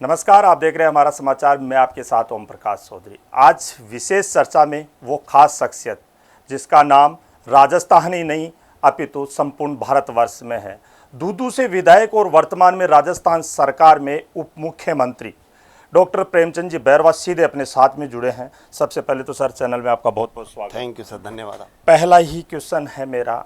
नमस्कार, आप देख रहे हैं हमारा समाचार। मैं आपके साथ ओम प्रकाश चौधरी। आज विशेष चर्चा में वो खास शख्सियत जिसका नाम राजस्थान ही नहीं अपितु संपूर्ण भारतवर्ष में है। दूदू से विधायक और वर्तमान में राजस्थान सरकार में उप मुख्यमंत्री डॉक्टर प्रेमचंद जी बैरवा सीधे अपने साथ में जुड़े हैं। सबसे पहले तो सर, चैनल में आपका बहुत बहुत स्वागत। थैंक यू सर, धन्यवाद। पहला ही क्वेश्चन है मेरा,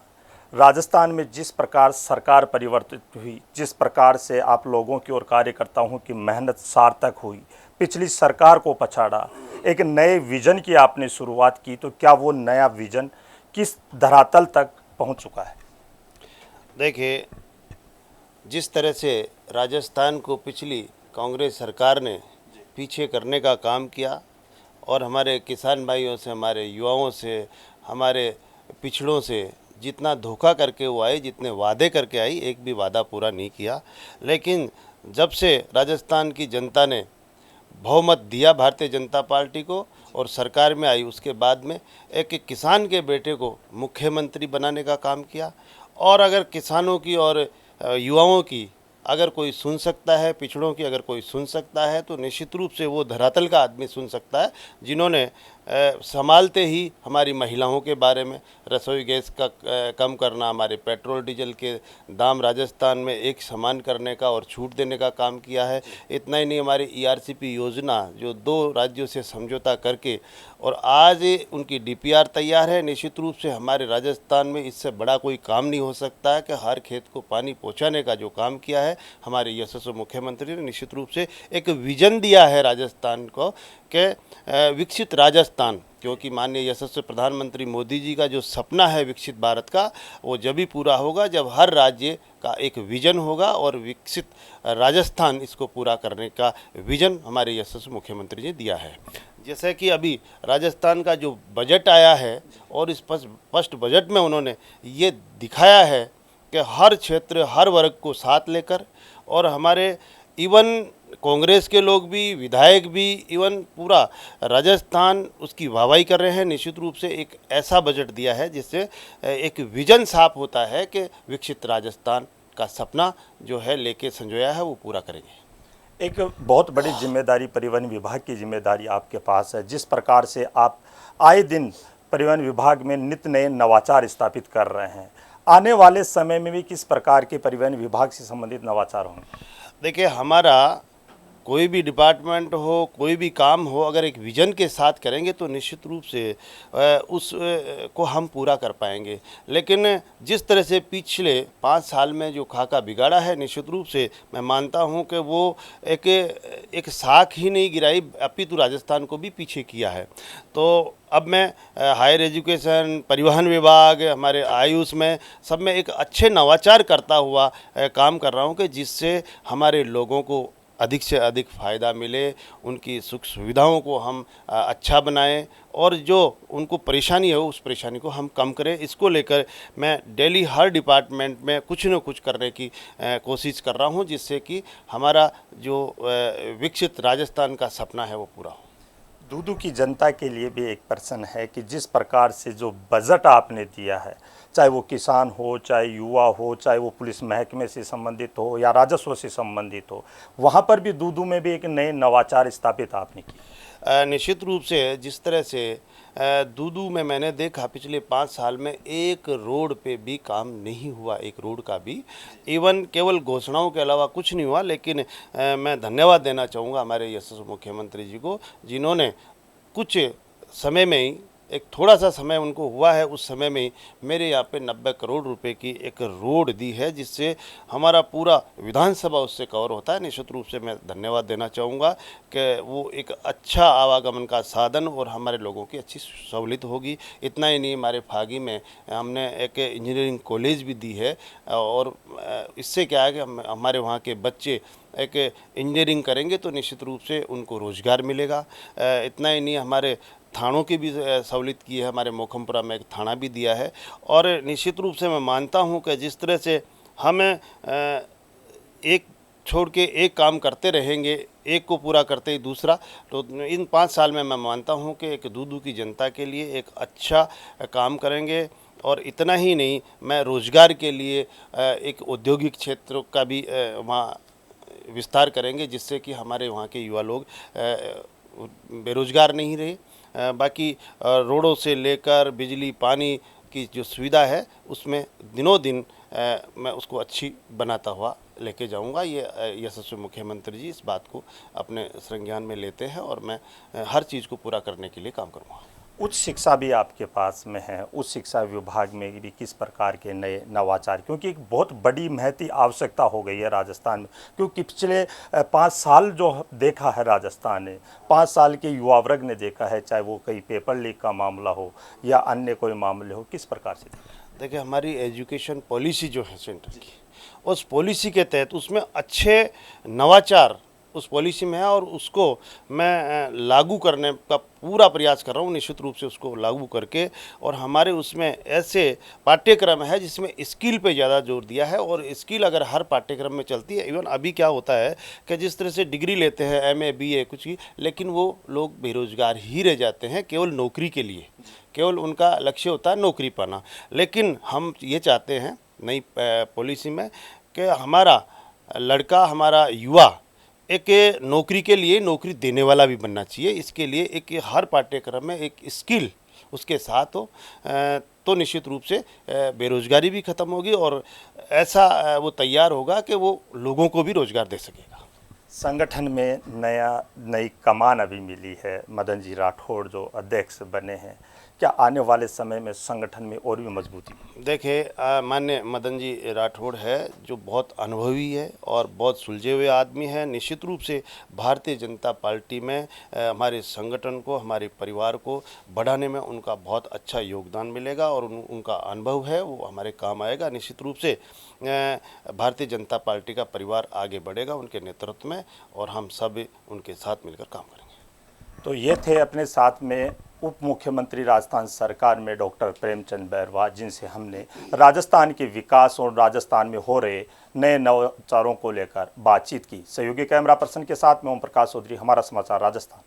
राजस्थान में जिस प्रकार सरकार परिवर्तित हुई, जिस प्रकार से आप लोगों की और कार्यकर्ताओं की मेहनत सार्थक हुई, पिछली सरकार को पछाड़ा, एक नए विजन की आपने शुरुआत की, तो क्या वो नया विजन किस धरातल तक पहुंच चुका है? देखिए, जिस तरह से राजस्थान को पिछली कांग्रेस सरकार ने पीछे करने का काम किया और हमारे किसान भाइयों से, हमारे युवाओं से, हमारे पिछड़ों से जितना धोखा करके वो आई, जितने वादे करके आई, एक भी वादा पूरा नहीं किया। लेकिन जब से राजस्थान की जनता ने बहुमत दिया भारतीय जनता पार्टी को और सरकार में आई, उसके बाद में एक किसान के बेटे को मुख्यमंत्री बनाने का काम किया। और अगर किसानों की और युवाओं की अगर कोई सुन सकता है, पिछड़ों की अगर कोई सुन सकता है, तो निश्चित रूप से वो धरातल का आदमी सुन सकता है, जिन्होंने संभालते ही हमारी महिलाओं के बारे में, रसोई गैस का कम करना, हमारे पेट्रोल डीजल के दाम राजस्थान में एक समान करने का और छूट देने का काम किया है। इतना ही नहीं, हमारी ईआरसीपी योजना जो 2 राज्यों से समझौता करके और आज उनकी डीपीआर तैयार है। निश्चित रूप से हमारे राजस्थान में इससे बड़ा कोई काम नहीं हो सकता है कि हर खेत को पानी पहुंचाने का जो काम किया है हमारे यशस्वी मुख्यमंत्री ने। निश्चित रूप से एक विजन दिया है राजस्थान को कि विकसित राजस्थान, क्योंकि माननीय यशस्वी प्रधानमंत्री मोदी जी का जो सपना है विकसित भारत का, वो जब भी पूरा होगा जब हर राज्य का एक विजन होगा और विकसित राजस्थान इसको पूरा करने का विजन हमारे यशस्वी मुख्यमंत्री ने दिया है। जैसे कि अभी राजस्थान का जो बजट आया है और इस फर्स्ट बजट में उन्होंने ये दिखाया है कि हर क्षेत्र, हर वर्ग को साथ लेकर, और हमारे इवन कांग्रेस के लोग भी, विधायक भी, इवन पूरा राजस्थान उसकी वाहवाही कर रहे हैं। निश्चित रूप से एक ऐसा बजट दिया है जिससे एक विजन साफ होता है कि विकसित राजस्थान का सपना जो है लेके संजोया है वो पूरा करेंगे। एक बहुत बड़ी जिम्मेदारी परिवहन विभाग की जिम्मेदारी आपके पास है। जिस प्रकार से आप आए दिन परिवहन विभाग में नित्य नए नवाचार स्थापित कर रहे हैं, आने वाले समय में भी किस प्रकार के परिवहन विभाग से संबंधित नवाचार होंगे? देखिए, हमारा कोई भी डिपार्टमेंट हो, कोई भी काम हो, अगर एक विजन के साथ करेंगे तो निश्चित रूप से उस को हम पूरा कर पाएंगे। लेकिन जिस तरह से पिछले 5 साल में जो खाका बिगाड़ा है, निश्चित रूप से मैं मानता हूं कि वो एक साख ही नहीं गिराई, अपितु राजस्थान को भी पीछे किया है। तो अब मैं हायर एजुकेशन, परिवहन विभाग, हमारे आयुष में, सब में एक अच्छे नवाचार करता हुआ काम कर रहा हूँ कि जिससे हमारे लोगों को अधिक से अधिक फ़ायदा मिले, उनकी सुख सुविधाओं को हम अच्छा बनाएं और जो उनको परेशानी है उस परेशानी को हम कम करें। इसको लेकर मैं डेली हर डिपार्टमेंट में कुछ न कुछ करने की कोशिश कर रहा हूं, जिससे कि हमारा जो विकसित राजस्थान का सपना है वो पूरा हो। दूदू की जनता के लिए भी एक प्रश्न है कि जिस प्रकार से जो बजट आपने दिया है, चाहे वो किसान हो, चाहे युवा हो, चाहे वो पुलिस महकमे से संबंधित हो या राजस्व से संबंधित हो, वहाँ पर भी दूदू में भी एक नए नवाचार स्थापित आपने की। निश्चित रूप से जिस तरह से दूदू में मैंने देखा पिछले 5 साल में एक रोड पे भी काम नहीं हुआ, एक रोड का भी, इवन केवल घोषणाओं के अलावा कुछ नहीं हुआ। लेकिन मैं धन्यवाद देना चाहूँगा हमारे यशस्वी मुख्यमंत्री जी को, जिन्होंने कुछ समय में ही, एक थोड़ा सा समय उनको हुआ है, उस समय में मेरे यहाँ पे 90 करोड़ रुपए की एक रोड दी है, जिससे हमारा पूरा विधानसभा उससे कवर होता है। निश्चित रूप से मैं धन्यवाद देना चाहूँगा कि वो एक अच्छा आवागमन का साधन और हमारे लोगों की अच्छी सहूलियत होगी। इतना ही नहीं, हमारे फागी में हमने एक इंजीनियरिंग कॉलेज भी दी है और इससे क्या है कि हमारे वहाँ के बच्चे एक इंजीनियरिंग करेंगे तो निश्चित रूप से उनको रोज़गार मिलेगा। इतना ही नहीं, हमारे थानों की भी सहूलियत की है, हमारे मोखमपुरा में एक थाना भी दिया है। और निश्चित रूप से मैं मानता हूं कि जिस तरह से हम एक छोड़ के एक काम करते रहेंगे, एक को पूरा करते ही दूसरा, तो इन 5 साल में मैं मानता हूं कि एक दूदू की जनता के लिए एक अच्छा काम करेंगे। और इतना ही नहीं, मैं रोज़गार के लिए एक औद्योगिक क्षेत्र का भी वहाँ विस्तार करेंगे, जिससे कि हमारे वहाँ के युवा लोग बेरोजगार नहीं रहे। बाकी रोडों से लेकर बिजली पानी की जो सुविधा है उसमें दिनों दिन मैं उसको अच्छी बनाता हुआ लेके जाऊंगा। ये यशस्वी मुख्यमंत्री जी इस बात को अपने संज्ञान में लेते हैं और मैं हर चीज़ को पूरा करने के लिए काम करूंगा। उच्च शिक्षा भी आपके पास में है, उच्च शिक्षा विभाग में भी किस प्रकार के नए नवाचार, क्योंकि एक बहुत बड़ी महती आवश्यकता हो गई है राजस्थान में, क्योंकि पिछले 5 साल जो देखा है राजस्थान ने, 5 साल के युवा वर्ग ने देखा है, चाहे वो कहीं पेपर लीक का मामला हो या अन्य कोई मामले हो, किस प्रकार से? देखिए, हमारी एजुकेशन पॉलिसी जो है सेंटर की, उस पॉलिसी के तहत उसमें अच्छे नवाचार उस पॉलिसी में है और उसको मैं लागू करने का पूरा प्रयास कर रहा हूँ, निश्चित रूप से उसको लागू करके। और हमारे उसमें ऐसे पाठ्यक्रम है जिसमें स्किल पे ज़्यादा जोर दिया है, और स्किल अगर हर पाठ्यक्रम में चलती है, इवन अभी क्या होता है कि जिस तरह से डिग्री लेते हैं एमए बीए कुछ की, लेकिन वो लोग बेरोजगार ही रह जाते हैं केवल नौकरी के लिए, केवल उनका लक्ष्य होता है नौकरी पाना। लेकिन हम ये चाहते हैं नई पॉलिसी में कि हमारा लड़का, हमारा युवा एक नौकरी के लिए नौकरी देने वाला भी बनना चाहिए। इसके लिए एक हर पाठ्यक्रम में एक स्किल उसके साथ हो तो निश्चित रूप से बेरोजगारी भी खत्म होगी और ऐसा वो तैयार होगा कि वो लोगों को भी रोजगार दे सकेगा। संगठन में नई कमान अभी मिली है, मदन जी राठौड़ जो अध्यक्ष बने हैं, क्या आने वाले समय में संगठन में और भी मजबूती? देखिए, माननीय मदन जी राठौड़ है जो बहुत अनुभवी है और बहुत सुलझे हुए आदमी है। निश्चित रूप से भारतीय जनता पार्टी में हमारे संगठन को, हमारे परिवार को बढ़ाने में उनका बहुत अच्छा योगदान मिलेगा और उनका अनुभव है वो हमारे काम आएगा। निश्चित रूप से भारतीय जनता पार्टी का परिवार आगे बढ़ेगा उनके नेतृत्व में और हम सब उनके साथ मिलकर काम करेंगे। तो ये थे अपने साथ में उप मुख्यमंत्री राजस्थान सरकार में डॉक्टर प्रेमचंद बैरवा, जिनसे हमने राजस्थान के विकास और राजस्थान में हो रहे नए नवाचारों को लेकर बातचीत की। सहयोगी कैमरा पर्सन के साथ में ओम प्रकाश चौधरी, हमारा समाचार राजस्थान।